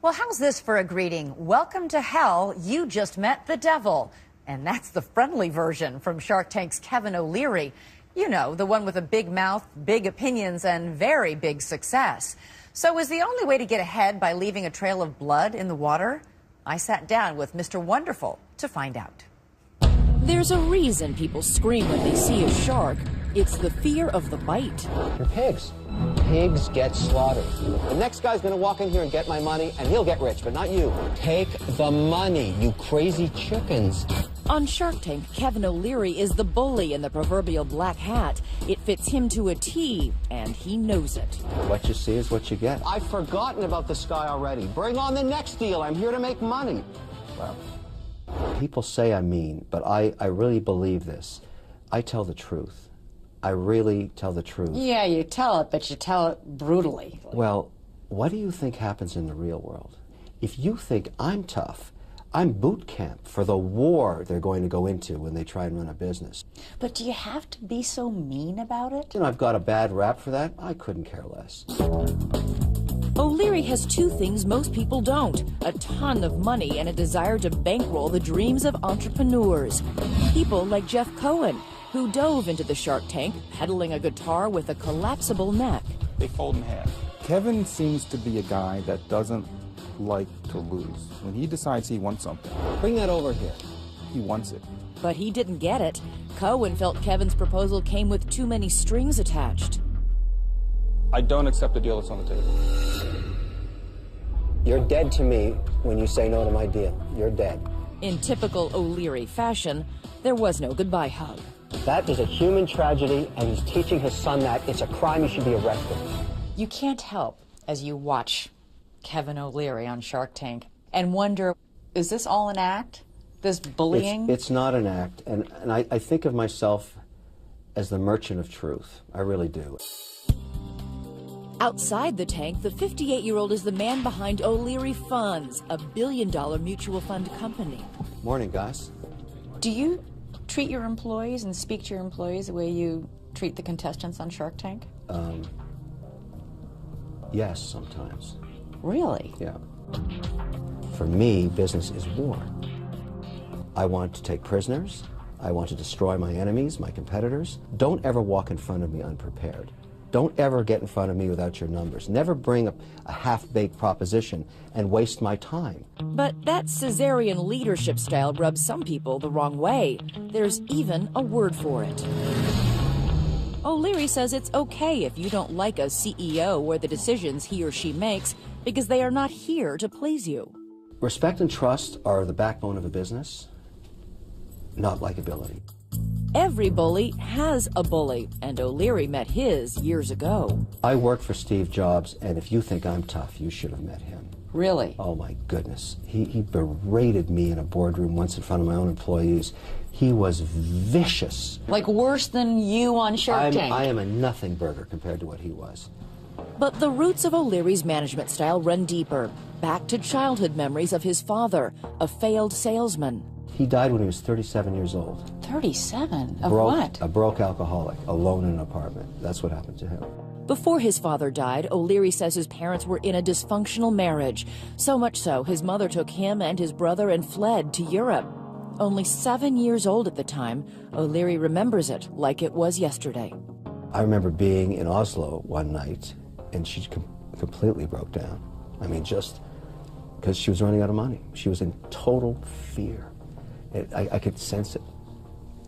Well, how's this for a greeting? Welcome to hell. You just met the devil. And that's the friendly version from Shark Tank's Kevin O'Leary. You know, the one with a big mouth, big opinions, and very big success. So is the only way to get ahead by leaving a trail of blood in the water? I sat down with Mr. Wonderful to find out. There's a reason people scream when they see a shark. It's the fear of the bite. They're pigs. Pigs get slaughtered. The next guy's gonna walk in here and get my money, and he'll get rich, but not you. Take the money, you crazy chickens. On Shark Tank, Kevin O'Leary is the bully in the proverbial black hat. It fits him to a T, and he knows it. What you see is what you get. I've forgotten about this guy already. Bring on the next deal. I'm here to make money. Well, people say I'm mean, but I really believe this. I tell the truth. I really tell the truth. Yeah, you tell it, but you tell it brutally. Well, what do you think happens in the real world? If you think I'm tough, I'm boot camp for the war they're going to go into when they try and run a business. But do you have to be so mean about it? You know, I've got a bad rap for that. I couldn't care less. O'Leary has two things most people don't: a ton of money and a desire to bankroll the dreams of entrepreneurs. People like Jeff Cohen, who dove into the Shark Tank peddling a guitar with a collapsible neck. They fold in half. Kevin seems to be a guy that doesn't like to lose. When he decides he wants something, Bring that over here. he wants it. But he didn't get it. Cohen felt Kevin's proposal came with too many strings attached. I don't accept the deal that's on the table. You're dead to me when you say no to my deal. You're dead. In typical O'Leary fashion, there was no goodbye hug. That is a human tragedy, and he's teaching his son that. It's a crime. He should be arrested. You can't help, as you watch Kevin O'Leary on Shark Tank, and wonder, is this all an act? This bullying? It's not an act, and I think of myself as the merchant of truth. I really do. Outside the tank, the 58-year-old is the man behind O'Leary Funds, a billion-dollar mutual fund company. Morning, guys. Do you treat your employees and speak to your employees the way you treat the contestants on Shark Tank? Yes, sometimes. Really? Yeah. For me, business is war. I want to take prisoners. I want to destroy my enemies, my competitors. Don't ever walk in front of me unprepared. Don't ever get in front of me without your numbers. Never bring up a half-baked proposition and waste my time. But that Caesarean leadership style rubs some people the wrong way. There's even a word for it. O'Leary says it's okay if you don't like a CEO or the decisions he or she makes, because they are not here to please you. Respect and trust are the backbone of a business, not likability. Every bully has a bully, and O'Leary met his years ago. I worked for Steve Jobs, and if you think I'm tough, you should have met him. Really? Oh, my goodness. He berated me in a boardroom once in front of my own employees. He was vicious. Like worse than you on Shark Tank? I am a nothing burger compared to what he was. But the roots of O'Leary's management style run deeper, back to childhood memories of his father, a failed salesman. He died when he was 37 years old. 37? Of what? A broke alcoholic, alone in an apartment. That's what happened to him. Before his father died, O'Leary says his parents were in a dysfunctional marriage. So much so, his mother took him and his brother and fled to Europe. Only 7 years old at the time, O'Leary remembers it like it was yesterday. I remember being in Oslo one night, and she completely broke down. I mean, just because she was running out of money. She was in total fear. I could sense it.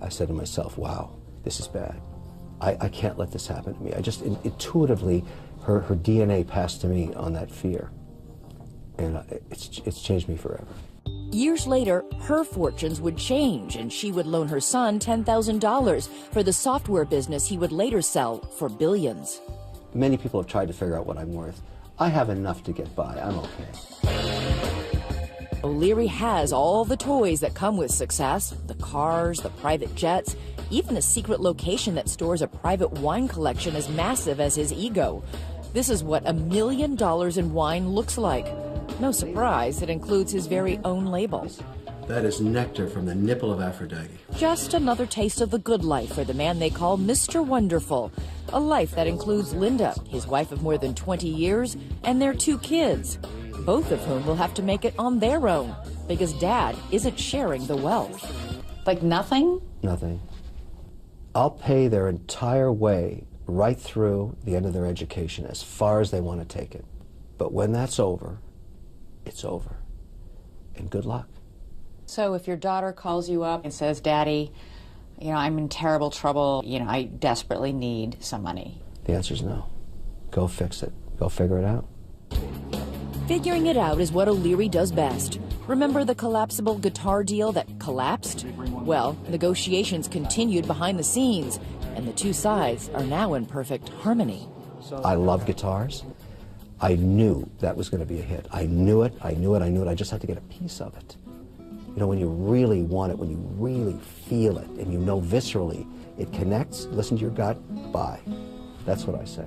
I said to myself, wow, this is bad. I can't let this happen to me. I just intuitively, her DNA passed to me on that fear. And it's changed me forever. Years later, her fortunes would change, and she would loan her son $10,000 for the software business he would later sell for billions. Many people have tried to figure out what I'm worth. I have enough to get by. I'm okay. O'Leary has all the toys that come with success: the cars, the private jets, even a secret location that stores a private wine collection as massive as his ego. This is what $1 million in wine looks like. No surprise, it includes his very own label. That is nectar from the nipple of Aphrodite. Just another taste of the good life for the man they call Mr. Wonderful. A life that includes Linda, his wife of more than 20 years, and their 2 kids. both of whom will have to make it on their own because Dad isn't sharing the wealth. Like nothing? Nothing. I'll pay their entire way right through the end of their education as far as they want to take it. But when that's over, it's over. And good luck. So if your daughter calls you up and says, Daddy, you know, I'm in terrible trouble, you know, I desperately need some money. The answer is no. Go fix it. Go figure it out. Figuring it out is what O'Leary does best. Remember the collapsible guitar deal that collapsed? Well, negotiations continued behind the scenes, and the two sides are now in perfect harmony. I love guitars. I knew that was going to be a hit. I knew it, I knew it, I knew it. I just had to get a piece of it. You know, when you really want it, when you really feel it, and you know viscerally it connects, listen to your gut, buy. That's what I say.